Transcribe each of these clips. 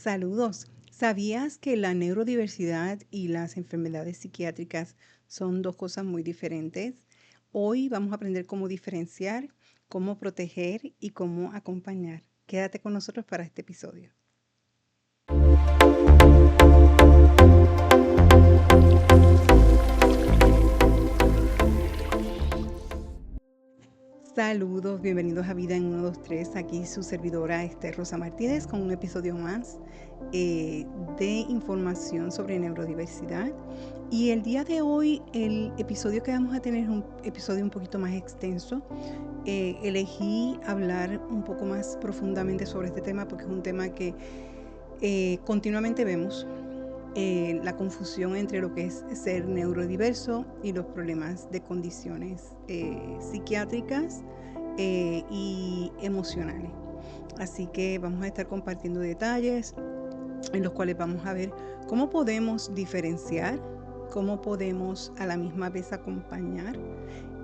Saludos. ¿Sabías que la neurodiversidad y las enfermedades psiquiátricas son dos cosas muy diferentes? Hoy vamos a aprender cómo diferenciar, cómo proteger y cómo acompañar. Quédate con nosotros para este episodio. Saludos, bienvenidos a Vida en 123. Aquí su servidora Rosa Martínez con un episodio más de información sobre neurodiversidad. Y el día de hoy, el episodio que vamos a tener es un episodio un poquito más extenso. Elegí hablar un poco más profundamente sobre este tema porque es un tema que continuamente vemos. La confusión entre lo que es ser neurodiverso y los problemas de condiciones psiquiátricas y emocionales. Así que vamos a estar compartiendo detalles en los cuales vamos a ver cómo podemos diferenciar, cómo podemos a la misma vez acompañar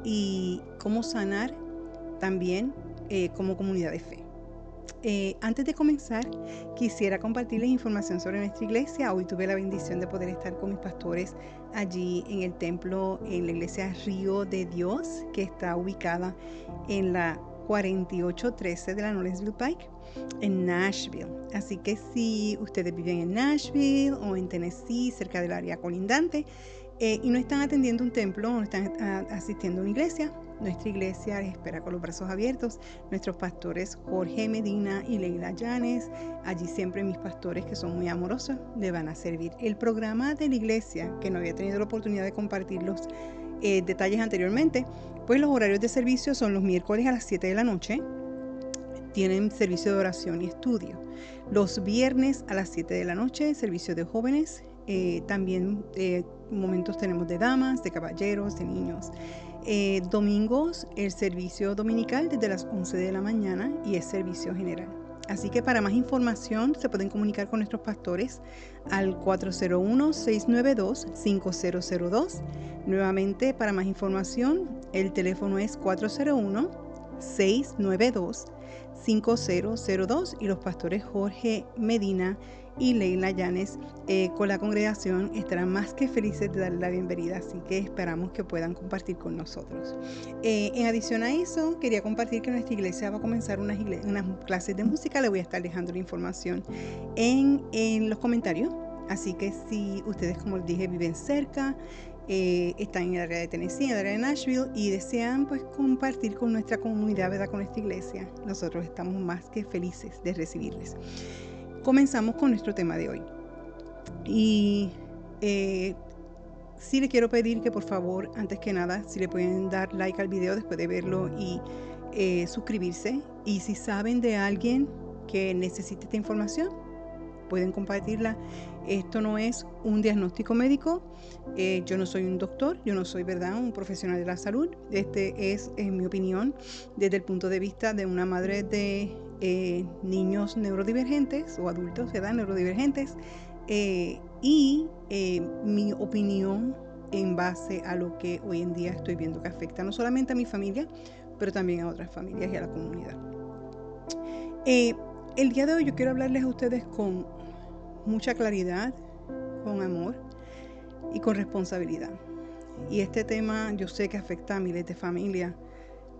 y cómo sanar también como comunidad de fe. Antes de comenzar, quisiera compartirles información sobre nuestra iglesia. Hoy tuve la bendición de poder estar con mis pastores allí en el templo, en la iglesia Río de Dios, que está ubicada en la 4813 de la Knowlesville Pike, en Nashville. Así que si ustedes viven en Nashville o en Tennessee, cerca del área colindante, y no están atendiendo un templo o no están asistiendo a una iglesia, nuestra iglesia les espera con los brazos abiertos. Nuestros pastores Jorge Medina y Leila Llanes, allí siempre mis pastores que son muy amorosos, le van a servir. El programa de la iglesia, que no había tenido la oportunidad de compartir los detalles anteriormente, pues los horarios de servicio son los miércoles a las 7 de la noche. Tienen servicio de oración y estudio. Los viernes a las 7 de la noche, servicio de jóvenes. También momentos tenemos de damas, de caballeros, de niños. Domingos, el servicio dominical desde las 11 de la mañana y es servicio general. Así que para más información se pueden comunicar con nuestros pastores al 401-692-5002. Nuevamente, para más información, el teléfono es 401-692-5002 y los pastores Jorge Medina y Leila Llanes con la congregación estarán más que felices de darle la bienvenida, así que esperamos que puedan compartir con nosotros. En adición a eso, quería compartir que nuestra iglesia va a comenzar unas clases de música. Le voy a estar dejando la información en los comentarios, así que si ustedes, como les dije, viven cerca, están en el área de Tennessee, en el área de Nashville y desean pues compartir con nuestra comunidad, ¿verdad? Con nuestra iglesia, nosotros estamos más que felices de recibirles. Comenzamos con nuestro tema de hoy. Y sí le quiero pedir que por favor, antes que nada, si le pueden dar like al video después de verlo y suscribirse. Y si saben de alguien que necesite esta información, pueden compartirla. Esto no es un diagnóstico médico. Yo no soy un doctor, yo no soy, ¿verdad?, un profesional de la salud. Este es, en mi opinión, desde el punto de vista de una madre de niños neurodivergentes o adultos, ¿verdad?, neurodivergentes. Y mi opinión en base a lo que hoy en día estoy viendo que afecta no solamente a mi familia, pero también a otras familias y a la comunidad. El día de hoy yo quiero hablarles a ustedes con mucha claridad, con amor y con responsabilidad. Y este tema yo sé que afecta a miles de familias,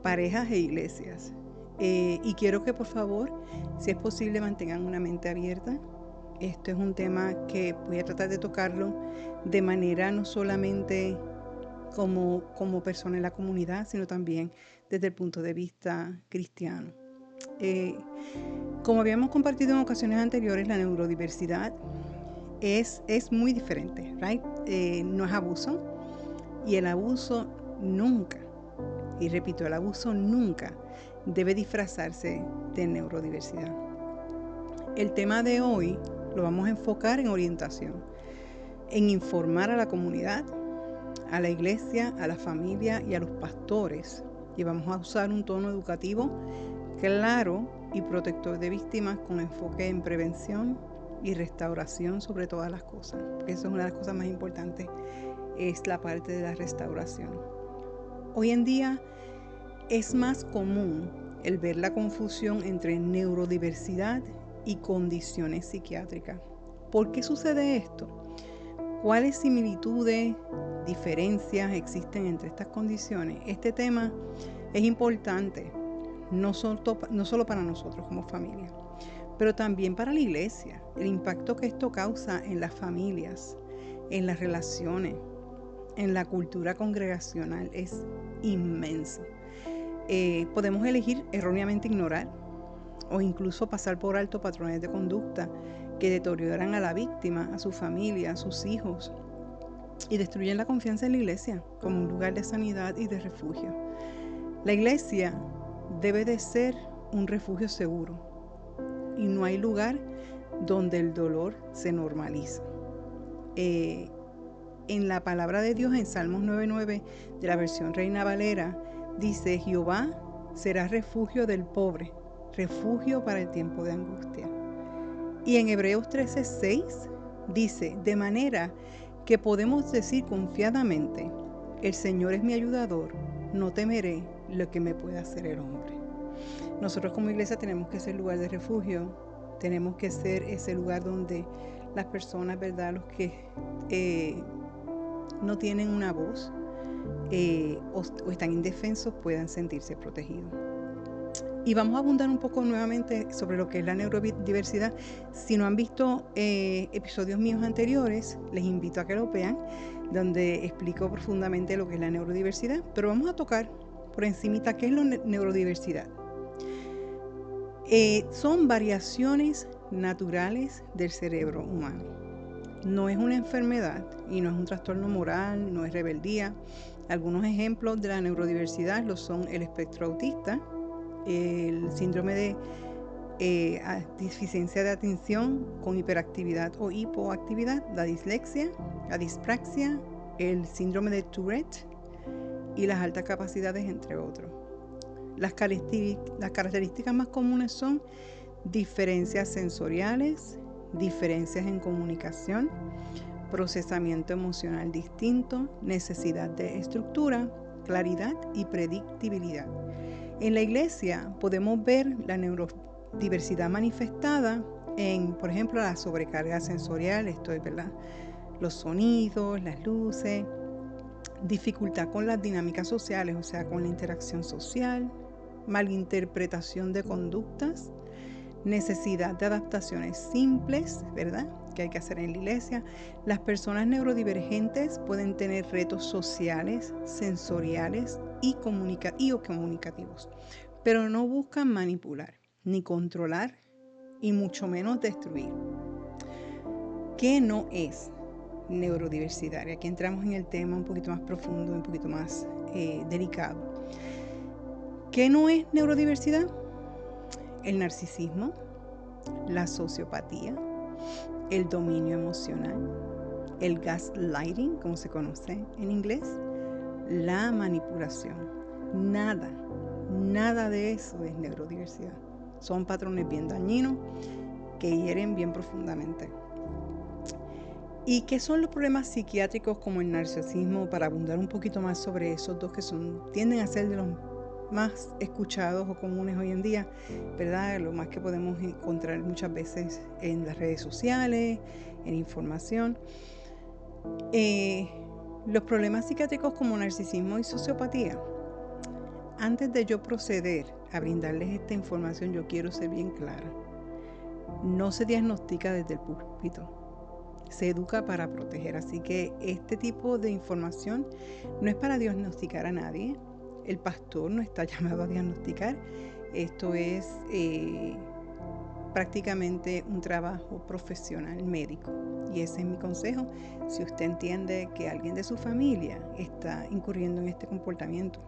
parejas e iglesias. Y quiero que por favor, si es posible, mantengan una mente abierta. Esto es un tema que voy a tratar de tocarlo de manera no solamente como persona en la comunidad, sino también desde el punto de vista cristiano. Como habíamos compartido en ocasiones anteriores, la neurodiversidad es muy diferente, right? No es abuso, y el abuso nunca, y repito, el abuso nunca debe disfrazarse de neurodiversidad. El tema de hoy lo vamos a enfocar en orientación, en informar a la comunidad, a la iglesia, a la familia y a los pastores. Y vamos a usar un tono educativo claro y protector de víctimas con enfoque en prevención y restauración sobre todas las cosas. Porque eso es una de las cosas más importantes, es la parte de la restauración. Hoy en día es más común el ver la confusión entre neurodiversidad y condiciones psiquiátricas. ¿Por qué sucede esto? ¿Cuáles similitudes, diferencias existen entre estas condiciones? Este tema es importante, no solo para nosotros como familia, pero también para la iglesia. El impacto que esto causa en las familias, en las relaciones, en la cultura congregacional es inmenso. Podemos elegir erróneamente ignorar o incluso pasar por alto patrones de conducta que deterioran a la víctima, a su familia, a sus hijos y destruyen la confianza en la iglesia como un lugar de sanidad y de refugio. La iglesia debe de ser un refugio seguro y no hay lugar donde el dolor se normaliza. En la palabra de Dios en Salmos 9:9 de la versión Reina Valera dice: Jehová será refugio del pobre, refugio para el tiempo de angustia. Y en Hebreos 13:6 dice: de manera que podemos decir confiadamente, el Señor es mi ayudador, no temeré lo que me pueda hacer el hombre. Nosotros como iglesia tenemos que ser lugar de refugio, tenemos que ser ese lugar donde las personas, ¿verdad?, los que no tienen una voz o están indefensos, puedan sentirse protegidos. Y vamos a abundar un poco nuevamente sobre lo que es la neurodiversidad. Si no han visto episodios míos anteriores, les invito a que lo vean, donde explico profundamente lo que es la neurodiversidad. Pero vamos a tocar por encimita qué es la neurodiversidad. Son variaciones naturales del cerebro humano. No es una enfermedad y no es un trastorno moral, no es rebeldía. Algunos ejemplos de la neurodiversidad lo son el espectro autista, el síndrome de deficiencia de atención con hiperactividad o hipoactividad, la dislexia, la dispraxia, el síndrome de Tourette y las altas capacidades, entre otros. Las características más comunes son diferencias sensoriales, diferencias en comunicación, procesamiento emocional distinto, necesidad de estructura, claridad y predictibilidad. En la iglesia podemos ver la neurodiversidad manifestada en, por ejemplo, la sobrecarga sensorial, esto es, ¿verdad?, los sonidos, las luces, dificultad con las dinámicas sociales, o sea, con la interacción social, malinterpretación de conductas, necesidad de adaptaciones simples, ¿verdad?, que hay que hacer en la iglesia. Las personas neurodivergentes pueden tener retos sociales, sensoriales y comunicativos, pero no buscan manipular, ni controlar, y mucho menos destruir. ¿Qué no es neurodiversidad? Y aquí entramos en el tema un poquito más profundo, un poquito más delicado. ¿Qué no es neurodiversidad? El narcisismo, la sociopatía, el dominio emocional, el gaslighting, como se conoce en inglés, la manipulación. Nada de eso es neurodiversidad. Son patrones bien dañinos que hieren bien profundamente. ¿Y qué son los problemas psiquiátricos como el narcisismo? Para abundar un poquito más sobre esos dos que tienden a ser de los más escuchados o comunes hoy en día, ¿verdad? Lo más que podemos encontrar muchas veces en las redes sociales, en información. Los problemas psiquiátricos como narcisismo y sociopatía. Antes de yo proceder a brindarles esta información, yo quiero ser bien clara. No se diagnostica desde el púlpito, se educa para proteger. Así que este tipo de información no es para diagnosticar a nadie. El pastor no está llamado a diagnosticar. Esto es prácticamente un trabajo profesional médico. Y ese es mi consejo. Si usted entiende que alguien de su familia está incurriendo en este comportamiento,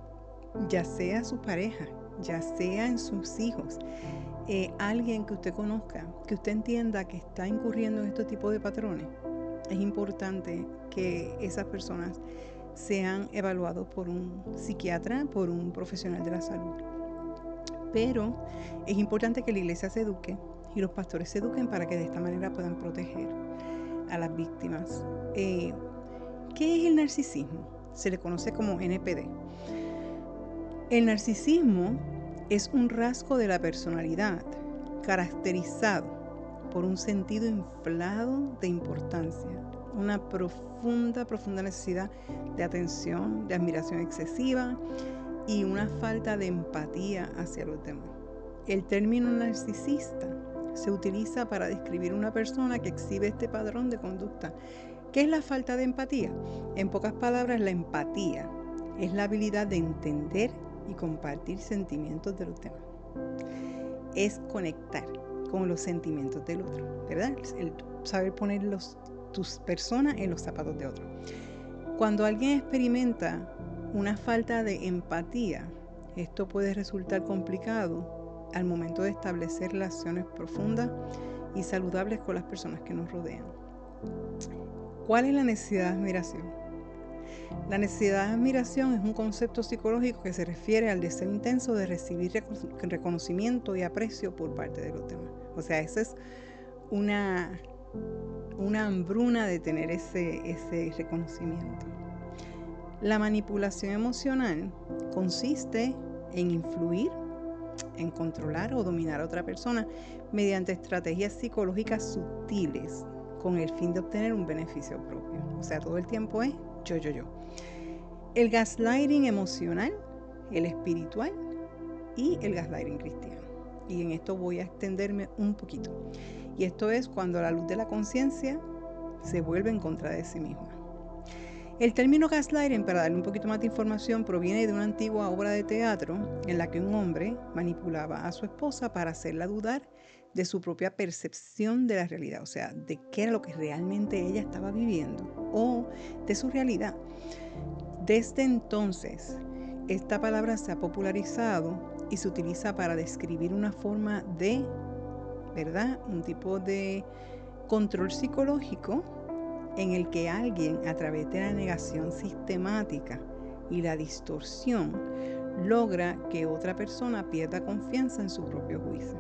ya sea su pareja, ya sea en sus hijos, alguien que usted conozca, que usted entienda que está incurriendo en este tipo de patrones, es importante que esas personas sean evaluados por un psiquiatra, por un profesional de la salud. Pero es importante que la iglesia se eduque y los pastores se eduquen para que de esta manera puedan proteger a las víctimas. ¿Qué es el narcisismo? Se le conoce como NPD. El narcisismo es un rasgo de la personalidad caracterizado por un sentido inflado de importancia, una profunda necesidad de atención, de admiración excesiva y una falta de empatía hacia los demás. El término narcisista se utiliza para describir una persona que exhibe este patrón de conducta. ¿Qué es la falta de empatía? En pocas palabras, la empatía es la habilidad de entender y compartir sentimientos de los demás. Es conectar con los sentimientos del otro, ¿verdad? El saber poner tus personas en los zapatos de otro. Cuando alguien experimenta una falta de empatía, esto puede resultar complicado al momento de establecer relaciones profundas y saludables con las personas que nos rodean. ¿Cuál es la necesidad de admiración? La necesidad de admiración es un concepto psicológico que se refiere al deseo intenso de recibir reconocimiento y aprecio por parte de los demás. O sea, esa es una hambruna de tener ese reconocimiento. La manipulación emocional consiste en influir, en controlar o dominar a otra persona mediante estrategias psicológicas sutiles con el fin de obtener un beneficio propio. O sea, todo el tiempo es yo. El gaslighting emocional, el espiritual y el gaslighting cristiano. Y en esto voy a extenderme un poquito. Y esto es cuando la luz de la conciencia se vuelve en contra de sí misma. El término gaslighting, para darle un poquito más de información, proviene de una antigua obra de teatro en la que un hombre manipulaba a su esposa para hacerla dudar de su propia percepción de la realidad, o sea, de qué era lo que realmente ella estaba viviendo o de su realidad. Desde entonces, esta palabra se ha popularizado y se utiliza para describir una forma de, ¿verdad?, un tipo de control psicológico en el que alguien, a través de la negación sistemática y la distorsión, logra que otra persona pierda confianza en su propio juicio.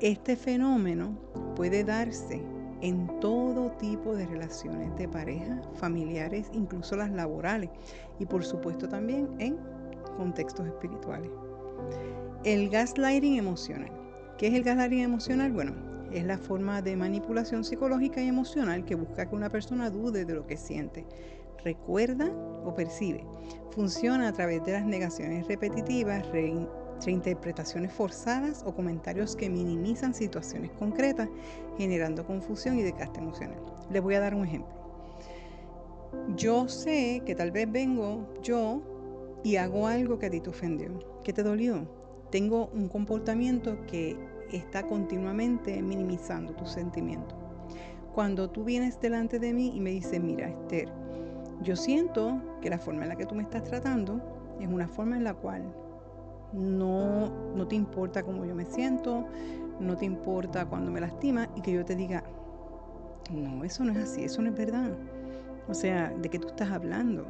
Este fenómeno puede darse en todo tipo de relaciones de pareja, familiares, incluso las laborales, y por supuesto también en contextos espirituales. El gaslighting emocional. ¿Qué es el gaslighting emocional? Bueno, es la forma de manipulación psicológica y emocional que busca que una persona dude de lo que siente, recuerda o percibe. Funciona a través de las negaciones repetitivas, reinterpretaciones forzadas o comentarios que minimizan situaciones concretas, generando confusión y desgaste emocional. Les voy a dar un ejemplo. Yo sé que tal vez vengo yo y hago algo que a ti te ofendió, que te dolió. Tengo un comportamiento que está continuamente minimizando tus sentimientos. Cuando tú vienes delante de mí y me dices, mira, Esther, yo siento que la forma en la que tú me estás tratando es una forma en la cual no te importa cómo yo me siento, no te importa cuando me lastimas, y que yo te diga, no, eso no es así, eso no es verdad. O sea, ¿de qué tú estás hablando?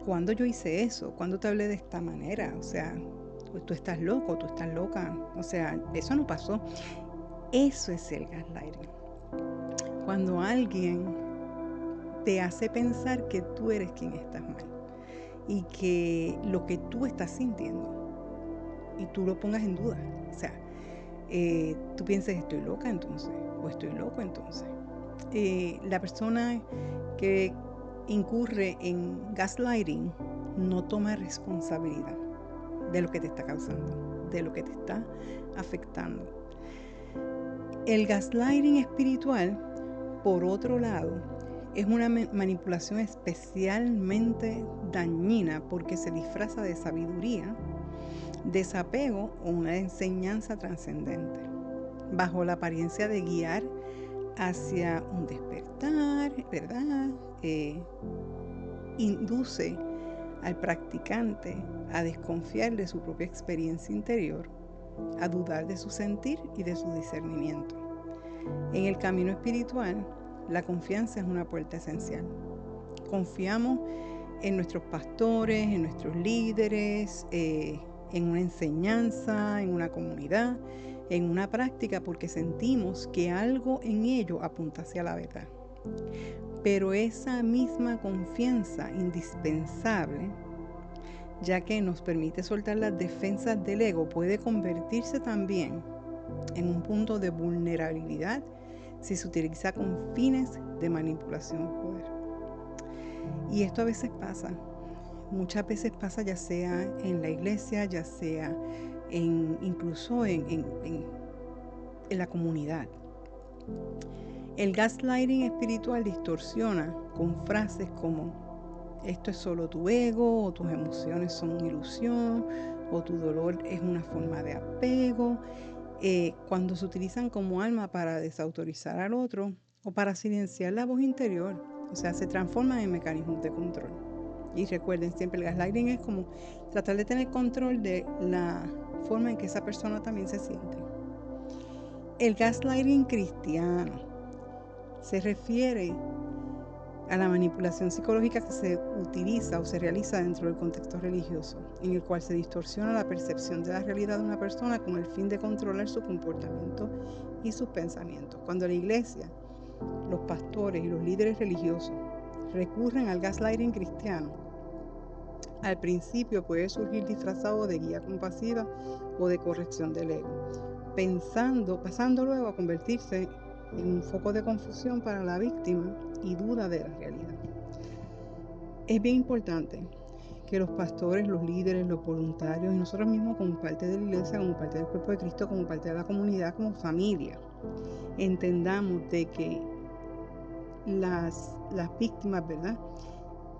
¿Cuándo yo hice eso? ¿Cuándo te hablé de esta manera? O sea, tú estás loco, tú estás loca. O sea, eso no pasó. Eso es el gaslighting. Cuando alguien te hace pensar que tú eres quien estás mal y que lo que tú estás sintiendo y tú lo pongas en duda. O sea, tú pienses, estoy loca entonces, o estoy loco entonces. La persona que incurre en gaslighting no toma responsabilidad de lo que te está causando, de lo que te está afectando. El gaslighting espiritual, por otro lado, es una manipulación especialmente dañina porque se disfraza de sabiduría, desapego o una enseñanza trascendente, bajo la apariencia de guiar hacia un despertar, ¿verdad? Induce al practicante a desconfiar de su propia experiencia interior, a dudar de su sentir y de su discernimiento. En el camino espiritual, la confianza es una puerta esencial. Confiamos en nuestros pastores, en nuestros líderes, en una enseñanza, en una comunidad, en una práctica, porque sentimos que algo en ello apunta hacia la verdad. Pero esa misma confianza indispensable, ya que nos permite soltar las defensas del ego, puede convertirse también en un punto de vulnerabilidad si se utiliza con fines de manipulación o poder. Y esto a veces pasa, muchas veces pasa, ya sea en la iglesia, ya sea incluso en la comunidad. El gaslighting espiritual distorsiona con frases como: esto es solo tu ego, o tus emociones son una ilusión, o tu dolor es una forma de apego, cuando se utilizan como arma para desautorizar al otro o para silenciar la voz interior. O sea, se transforman en mecanismos de control. Y recuerden siempre, el gaslighting es como tratar de tener control de la forma en que esa persona también se siente. El gaslighting cristiano se refiere a la manipulación psicológica que se utiliza o se realiza dentro del contexto religioso, en el cual se distorsiona la percepción de la realidad de una persona con el fin de controlar su comportamiento y sus pensamientos. Cuando la iglesia, los pastores y los líderes religiosos recurren al gaslighting cristiano, al principio puede surgir disfrazado de guía compasiva o de corrección del ego, pasando luego a convertirse en un foco de confusión para la víctima y duda de la realidad. Es bien importante que los pastores, los líderes, los voluntarios y nosotros mismos como parte de la iglesia, como parte del cuerpo de Cristo, como parte de la comunidad, como familia, entendamos de que las víctimas, ¿verdad?,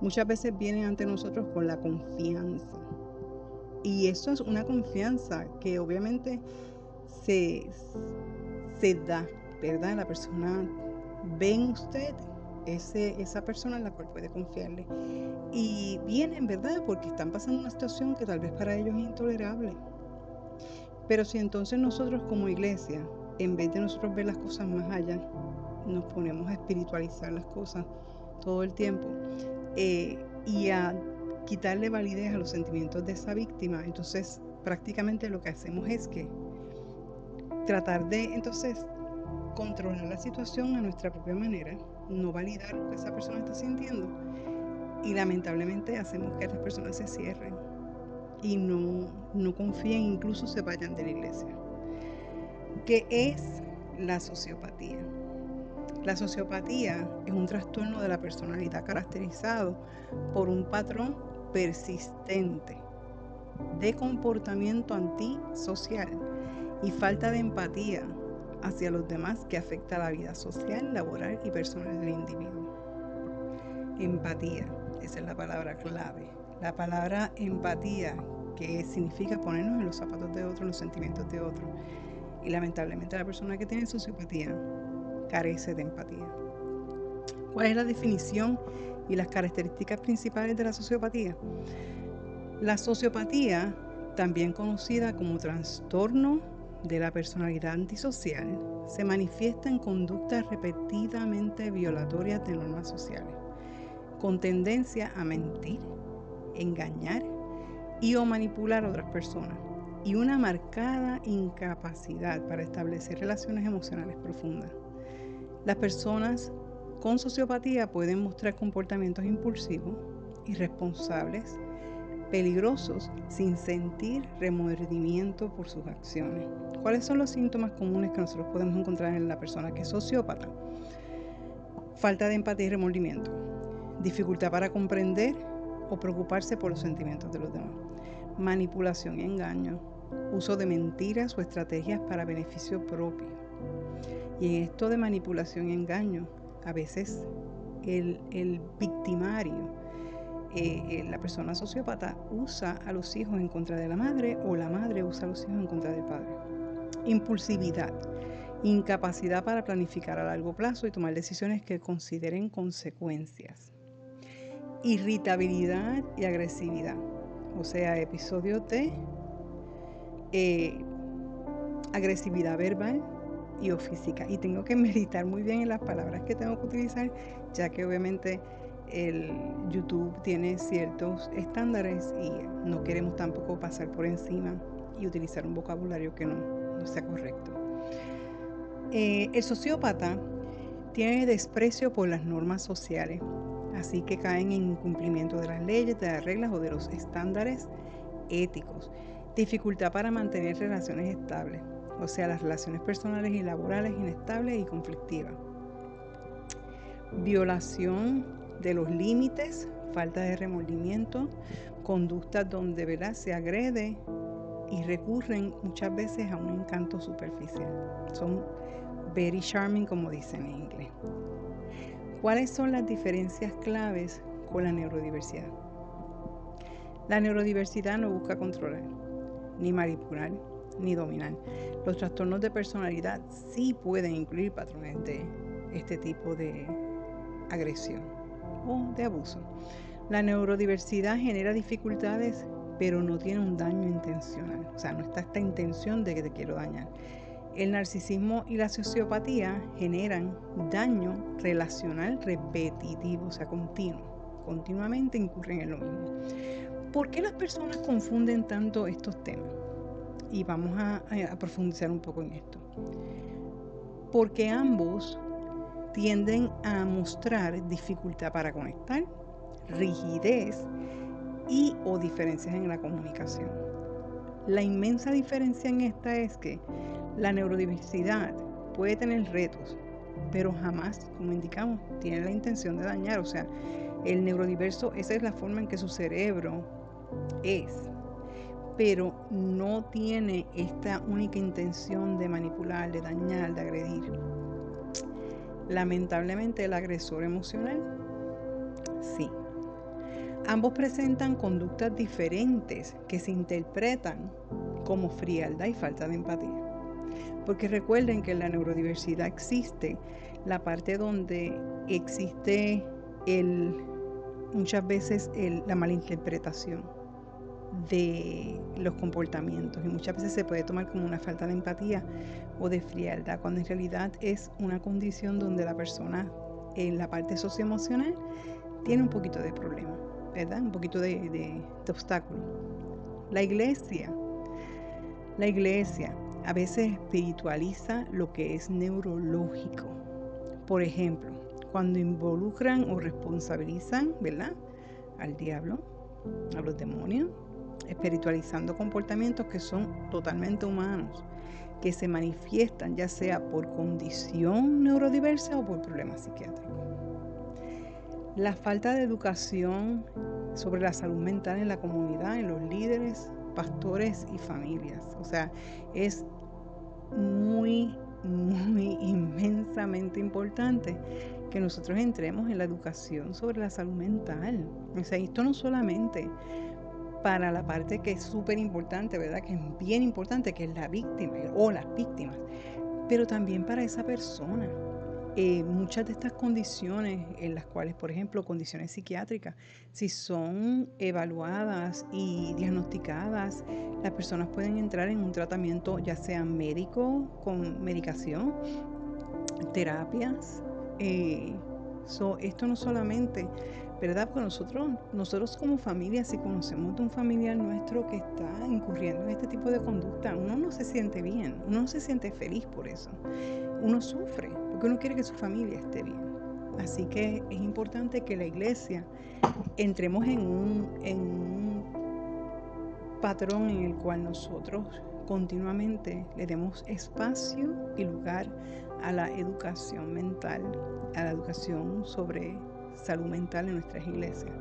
muchas veces vienen ante nosotros con la confianza. Y eso es una confianza que obviamente se da, ¿verdad? La persona ve en usted esa persona en la cual puede confiarle. Y vienen, ¿verdad?, porque están pasando una situación que tal vez para ellos es intolerable. Pero si entonces nosotros como iglesia, en vez de nosotros ver las cosas más allá, nos ponemos a espiritualizar las cosas todo el tiempo y a quitarle validez a los sentimientos de esa víctima, entonces prácticamente lo que hacemos es que tratar de entonces controlar la situación a nuestra propia manera, no validar lo que esa persona está sintiendo, y lamentablemente hacemos que las personas se cierren y no confíen, incluso se vayan de la iglesia. ¿Qué es la sociopatía? La sociopatía es un trastorno de la personalidad caracterizado por un patrón persistente de comportamiento antisocial y falta de empatía hacia los demás que afecta la vida social, laboral y personal del individuo. Empatía, esa es la palabra clave. La palabra empatía, que significa ponernos en los zapatos de otro, en los sentimientos de otro. Y lamentablemente la persona que tiene sociopatía carece de empatía. ¿Cuál es la definición y las características principales de la sociopatía? La sociopatía, también conocida como trastorno de la personalidad antisocial, se manifiesta en conductas repetidamente violatorias de normas sociales, con tendencia a mentir, engañar y o manipular a otras personas, y una marcada incapacidad para establecer relaciones emocionales profundas. Las personas con sociopatía pueden mostrar comportamientos impulsivos, irresponsables, peligrosos, sin sentir remordimiento por sus acciones. ¿Cuáles son los síntomas comunes que nosotros podemos encontrar en la persona que es sociópata? Falta de empatía y remordimiento, dificultad para comprender o preocuparse por los sentimientos de los demás, manipulación y engaño, uso de mentiras o estrategias para beneficio propio. Y en esto de manipulación y engaño, a veces el victimario, la persona sociópata, usa a los hijos en contra de la madre, o la madre usa a los hijos en contra del padre. Impulsividad, incapacidad para planificar a largo plazo y tomar decisiones que consideren consecuencias. Irritabilidad y agresividad, o sea, episodios de agresividad verbal y o física. Y tengo que meditar muy bien en las palabras que tengo que utilizar, ya que obviamente el YouTube tiene ciertos estándares y no queremos tampoco pasar por encima y utilizar un vocabulario que no sea correcto. El sociópata tiene desprecio por las normas sociales, así que caen en incumplimiento de las leyes, de las reglas o de los estándares éticos. Dificultad para mantener relaciones estables. o sea, las relaciones personales y laborales inestables y conflictivas. Violación de los límites, falta de remordimiento, conductas donde, ¿verdad?, se agrede y recurren muchas veces a un encanto superficial. Son very charming, como dicen en inglés. ¿Cuáles son las diferencias claves con la neurodiversidad? La neurodiversidad no busca controlar, ni manipular, ni dominar. Los trastornos de personalidad sí pueden incluir patrones de este tipo de agresión o de abuso. La neurodiversidad genera dificultades, pero no tiene un daño intencional. O sea, no está esta intención de que te quiero dañar. El narcisismo y la sociopatía generan daño relacional repetitivo, o sea, continuo. Continuamente incurren en lo mismo. ¿Por qué las personas confunden tanto estos temas? Y vamos a profundizar un poco en esto. Porque ambos tienden a mostrar dificultad para conectar, rigidez y o diferencias en la comunicación. La inmensa diferencia en esta es que la neurodiversidad puede tener retos, pero jamás, como indicamos, tiene la intención de dañar. O sea, el neurodiverso, esa es la forma en que su cerebro es, pero no tiene esta única intención de manipular, de dañar, de agredir. Lamentablemente, el agresor emocional, sí. Ambos presentan conductas diferentes que se interpretan como frialdad y falta de empatía. Porque recuerden que en la neurodiversidad existe la parte donde existe muchas veces la malinterpretación de los comportamientos, y muchas veces se puede tomar como una falta de empatía o de frialdad, cuando en realidad es una condición donde la persona en la parte socioemocional tiene un poquito de problema, ¿verdad? Un poquito de obstáculo. La iglesia a veces espiritualiza lo que es neurológico. Por ejemplo, cuando involucran o responsabilizan, ¿verdad?, al diablo, a los demonios, espiritualizando comportamientos que son totalmente humanos, que se manifiestan ya sea por condición neurodiversa o por problemas psiquiátricos. La falta de educación sobre la salud mental en la comunidad, en los líderes, pastores y familias. O sea, es muy inmensamente importante que nosotros entremos en la educación sobre la salud mental. O sea, esto no solamente para la parte que es súper importante, ¿verdad?, que es bien importante, que es la víctima o las víctimas, pero también para esa persona. Muchas de estas condiciones en las cuales, por ejemplo, condiciones psiquiátricas, si son evaluadas y diagnosticadas, las personas pueden entrar en un tratamiento ya sea médico, con medicación, terapias. Esto no solamente, ¿verdad? Porque nosotros como familia, si conocemos de un familiar nuestro que está incurriendo en este tipo de conducta, uno no se siente bien, uno no se siente feliz por eso. Uno sufre porque uno quiere que su familia esté bien. Así que es importante que la iglesia entremos en un patrón en el cual nosotros continuamente le demos espacio y lugar a la educación mental, a la educación sobre salud mental en nuestras iglesias.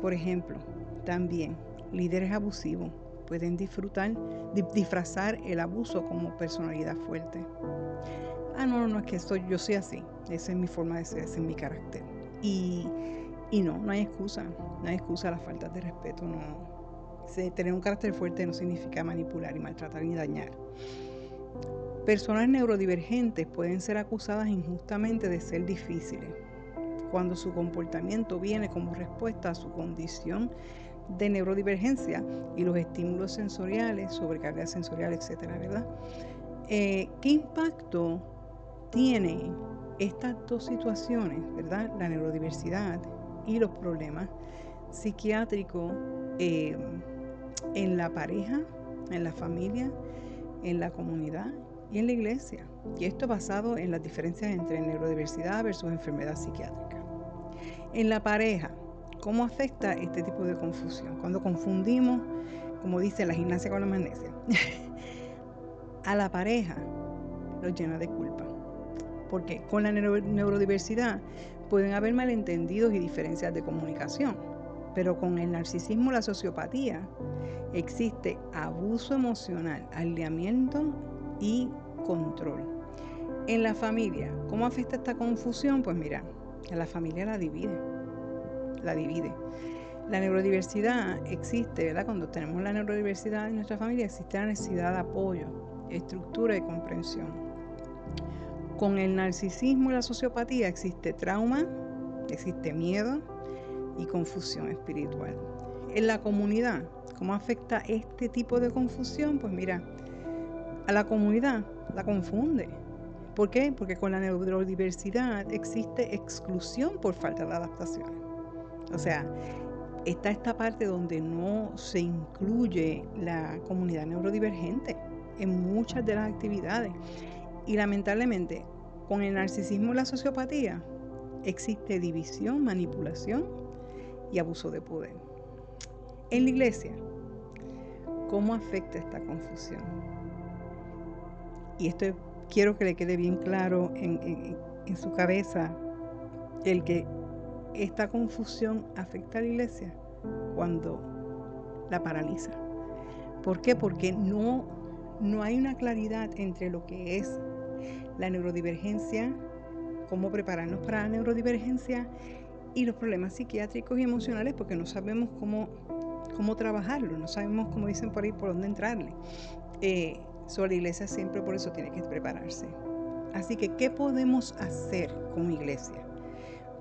Por ejemplo, también líderes abusivos pueden disfrazar el abuso como personalidad fuerte. No, es que yo soy así, esa es mi forma de ser, ese es mi carácter. Y no hay excusa, la falta de respeto, no. Tener un carácter fuerte no significa manipular y maltratar ni dañar. Personas neurodivergentes pueden ser acusadas injustamente de ser difíciles, cuando su comportamiento viene como respuesta a su condición de neurodivergencia y los estímulos sensoriales, sobrecarga sensorial, etcétera, ¿verdad? ¿Qué impacto tiene estas dos situaciones, ¿verdad?, la neurodiversidad y los problemas psiquiátricos en la pareja, en la familia, en la comunidad y en la iglesia? Y esto basado en las diferencias entre neurodiversidad versus enfermedad psiquiátrica. En la pareja, ¿cómo afecta este tipo de confusión? Cuando confundimos como dice la gimnasia con la magnesia, a la pareja los llena de culpa. Porque con la neurodiversidad pueden haber malentendidos y diferencias de comunicación, pero con el narcisismo y la sociopatía existe abuso emocional, aislamiento y control. En la familia, ¿cómo afecta esta confusión? Pues mira, a la familia la divide. La neurodiversidad existe, ¿verdad? Cuando tenemos la neurodiversidad en nuestra familia existe la necesidad de apoyo, estructura y comprensión. Con el narcisismo y la sociopatía existe trauma, existe miedo y confusión espiritual. En la comunidad, ¿cómo afecta este tipo de confusión? Pues mira, a la comunidad la confunde. ¿Por qué? Porque con la neurodiversidad existe exclusión por falta de adaptación. O sea, está esta parte donde no se incluye la comunidad neurodivergente en muchas de las actividades. Y lamentablemente, con el narcisismo y la sociopatía, existe división, manipulación y abuso de poder. En la iglesia, ¿cómo afecta esta confusión? Y esto quiero que le quede bien claro en su cabeza, el que esta confusión afecta a la iglesia cuando la paraliza. ¿Por qué? Porque no hay una claridad entre lo que es la neurodivergencia, cómo prepararnos para la neurodivergencia y los problemas psiquiátricos y emocionales, porque no sabemos cómo trabajarlo, no sabemos, como dicen por ahí, por dónde entrarle. La iglesia siempre por eso tiene que prepararse. Así que, ¿qué podemos hacer como iglesia?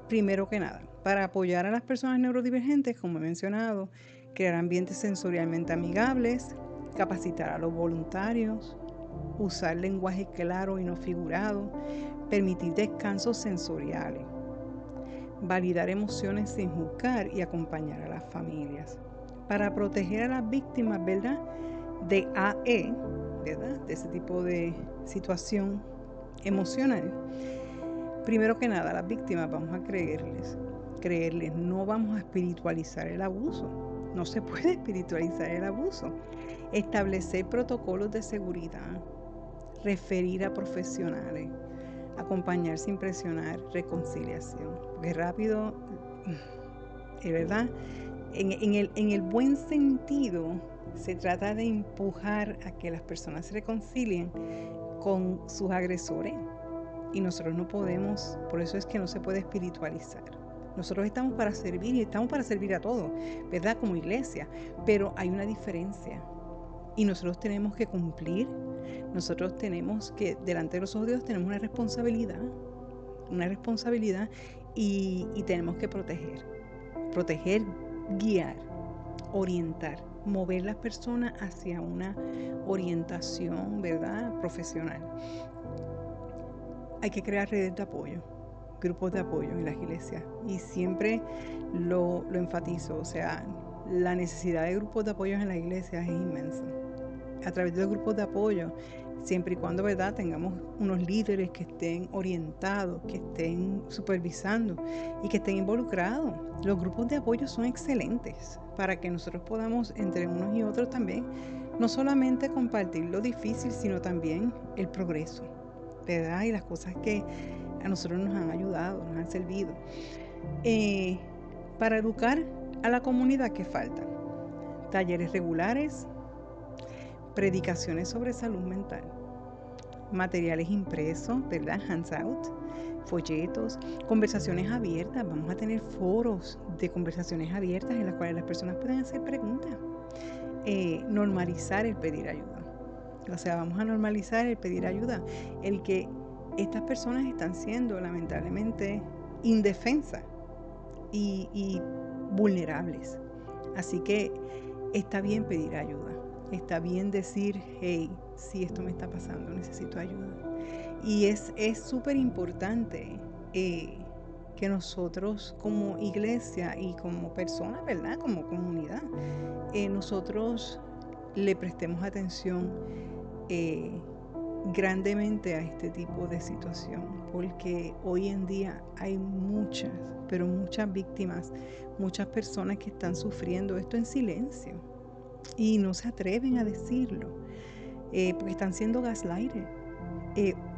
Primero que nada, para apoyar a las personas neurodivergentes, como he mencionado, crear ambientes sensorialmente amigables, capacitar a los voluntarios, usar lenguaje claro y no figurado, permitir descansos sensoriales, validar emociones sin juzgar y acompañar a las familias. Para proteger a las víctimas, ¿verdad?, de AE, ¿verdad?, de ese tipo de situación emocional. Primero que nada, a las víctimas vamos a creerles, no vamos a espiritualizar el abuso. No se puede espiritualizar el abuso. Establecer protocolos de seguridad, referir a profesionales, acompañar sin presionar, reconciliación. Porque rápido, es verdad, en el buen sentido, se trata de empujar a que las personas se reconcilien con sus agresores. Y nosotros no podemos, por eso es que no se puede espiritualizar. Nosotros estamos para servir y estamos para servir a todos, ¿verdad? Como iglesia. Pero hay una diferencia. Y nosotros tenemos que cumplir. Nosotros tenemos que, delante de los ojos de Dios, tenemos una responsabilidad. Y tenemos que proteger, guiar, orientar, mover las personas hacia una orientación, ¿verdad?, profesional. Hay que crear redes de apoyo, grupos de apoyo en las iglesias, y siempre lo enfatizo. O sea, la necesidad de grupos de apoyo en las iglesias es inmensa. A través de los grupos de apoyo, siempre y cuando, ¿verdad?, tengamos unos líderes que estén orientados, que estén supervisando y que estén involucrados. Los grupos de apoyo son excelentes para que nosotros podamos, entre unos y otros también, no solamente compartir lo difícil, sino también el progreso, ¿verdad?, y las cosas que a nosotros nos han ayudado, nos han servido. Para educar a la comunidad, ¿qué falta? Talleres regulares, predicaciones sobre salud mental, materiales impresos, ¿verdad?, hands out, folletos, conversaciones abiertas. Vamos a tener foros de conversaciones abiertas en las cuales las personas pueden hacer preguntas. Normalizar el pedir ayuda. O sea, vamos a normalizar el pedir ayuda. El que estas personas están siendo lamentablemente indefensas y vulnerables. Así que está bien pedir ayuda. Está bien decir, hey, si esto me está pasando, necesito ayuda. Y es súper importante que nosotros como iglesia y como personas, ¿verdad?, como comunidad, nosotros le prestemos atención grandemente a este tipo de situación, porque hoy en día hay muchas, pero muchas víctimas, muchas personas que están sufriendo esto en silencio. y no se atreven a decirlo, porque están siendo gaslighted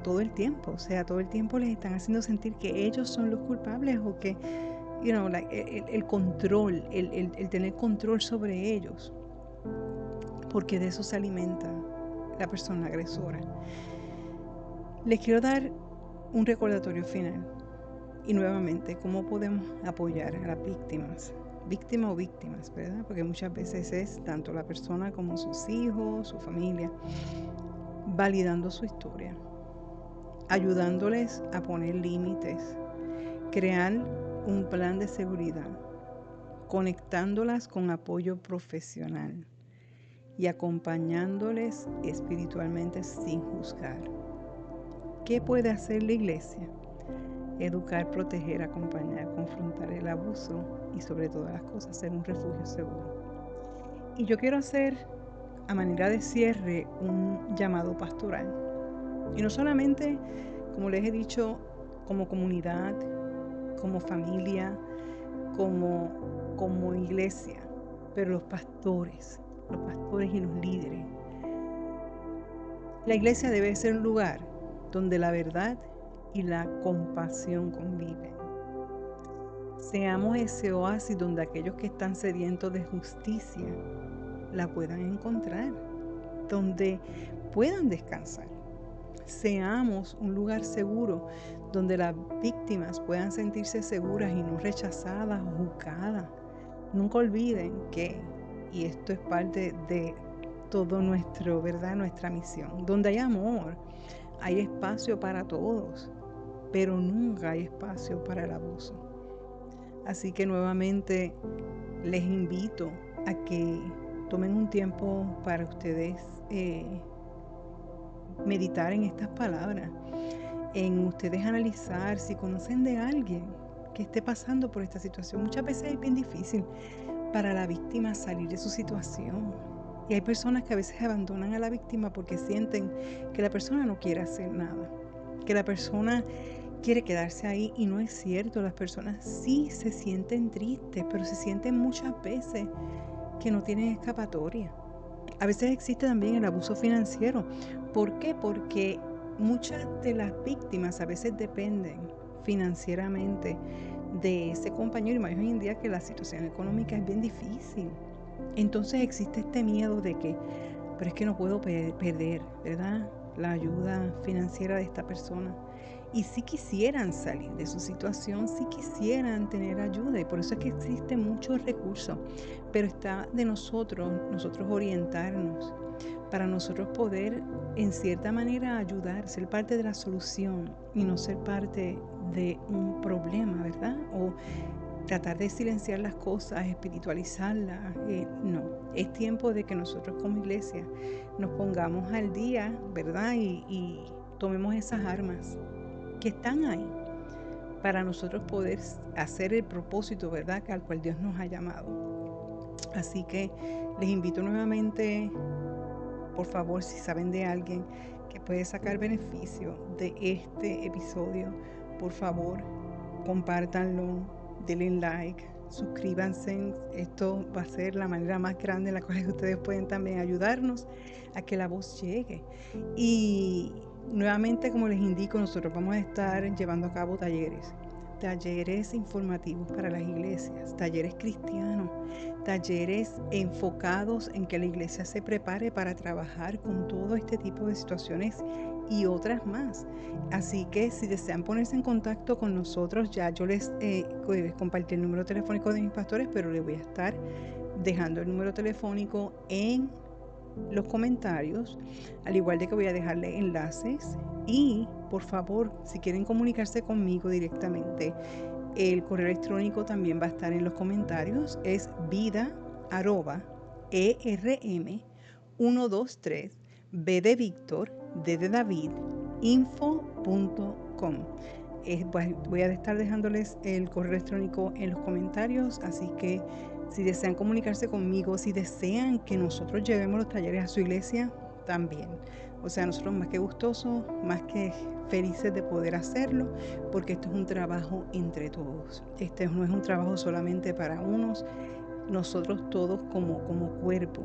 todo el tiempo. O sea, todo el tiempo les están haciendo sentir que ellos son los culpables o que, el control, el tener control sobre ellos, porque de eso se alimenta la persona agresora. Les quiero dar un recordatorio final y nuevamente cómo podemos apoyar a las víctimas o víctimas, ¿verdad? Porque muchas veces es tanto la persona como sus hijos, su familia, validando su historia, ayudándoles a poner límites, crear un plan de seguridad, conectándolas con apoyo profesional y acompañándoles espiritualmente sin juzgar. ¿Qué puede hacer la iglesia? Educar, proteger, acompañar, confrontar el abuso y sobre todas las cosas ser un refugio seguro. Y yo quiero hacer, a manera de cierre, un llamado pastoral. Y no solamente, como les he dicho, como comunidad, como familia, como iglesia, pero los pastores y los líderes. La iglesia debe ser un lugar donde la verdad y la compasión conviven. Seamos ese oasis donde aquellos que están sedientos de justicia la puedan encontrar, donde puedan descansar. Seamos un lugar seguro donde las víctimas puedan sentirse seguras y no rechazadas o juzgadas. Nunca olviden que, y esto es parte de todo nuestra misión, donde hay amor, hay espacio para todos, pero nunca hay espacio para el abuso. Así que nuevamente les invito a que tomen un tiempo para ustedes meditar en estas palabras, en ustedes analizar si conocen de alguien que esté pasando por esta situación. Muchas veces es bien difícil para la víctima salir de su situación. Y hay personas que a veces abandonan a la víctima porque sienten que la persona no quiere hacer nada, que la persona quiere quedarse ahí, y no es cierto. Las personas sí se sienten tristes, pero se sienten muchas veces que no tienen escapatoria. A veces existe también el abuso financiero. ¿Por qué? Porque muchas de las víctimas a veces dependen financieramente de ese compañero, y más hoy en día que la situación económica es bien difícil. Entonces existe este miedo de que, pero es que no puedo perder, ¿verdad?, la ayuda financiera de esta persona. Y si quisieran salir de su situación, si quisieran tener ayuda, y por eso es que existen muchos recursos, pero está de nosotros orientarnos para nosotros poder en cierta manera ayudar, ser parte de la solución y no ser parte de un problema, ¿verdad? O tratar de silenciar las cosas, espiritualizarlas. No, es tiempo de que nosotros como iglesia nos pongamos al día, ¿verdad? Y tomemos esas armas que están ahí para nosotros poder hacer el propósito, ¿verdad?, al cual Dios nos ha llamado. Así que les invito nuevamente, por favor, si saben de alguien que puede sacar beneficio de este episodio, por favor, compártanlo, denle like, suscríbanse. Esto va a ser la manera más grande en la cual ustedes pueden también ayudarnos a que la voz llegue. Y nuevamente, como les indico, nosotros vamos a estar llevando a cabo talleres informativos para las iglesias, talleres cristianos, talleres enfocados en que la iglesia se prepare para trabajar con todo este tipo de situaciones y otras más. Así que si desean ponerse en contacto con nosotros, ya yo les compartí el número telefónico de mis pastores, pero les voy a estar dejando el número telefónico en los comentarios, al igual de que voy a dejarle enlaces. Y por favor, si quieren comunicarse conmigo directamente, el correo electrónico también va a estar en los comentarios. Es vida@erm123 B de Víctor, D de David, info.com. Voy a estar dejándoles el correo electrónico en los comentarios, así que si desean comunicarse conmigo, si desean que nosotros llevemos los talleres a su iglesia, también. O sea, nosotros más que gustosos, más que felices de poder hacerlo, porque esto es un trabajo entre todos. Este no es un trabajo solamente para unos, nosotros todos como cuerpo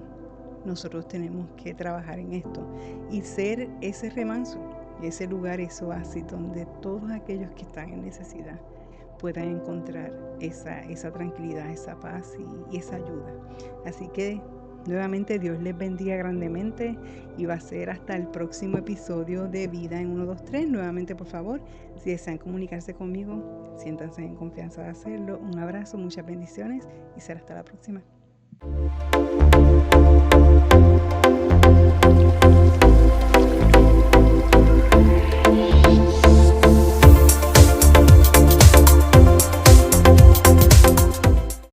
nosotros tenemos que trabajar en esto y ser ese remanso, ese lugar, ese oasis donde todos aquellos que están en necesidad puedan encontrar esa tranquilidad, esa paz y esa ayuda. Así que nuevamente Dios les bendiga grandemente y va a ser hasta el próximo episodio de Vida en 123. Nuevamente, por favor, si desean comunicarse conmigo, siéntanse en confianza de hacerlo. Un abrazo, muchas bendiciones y será hasta la próxima.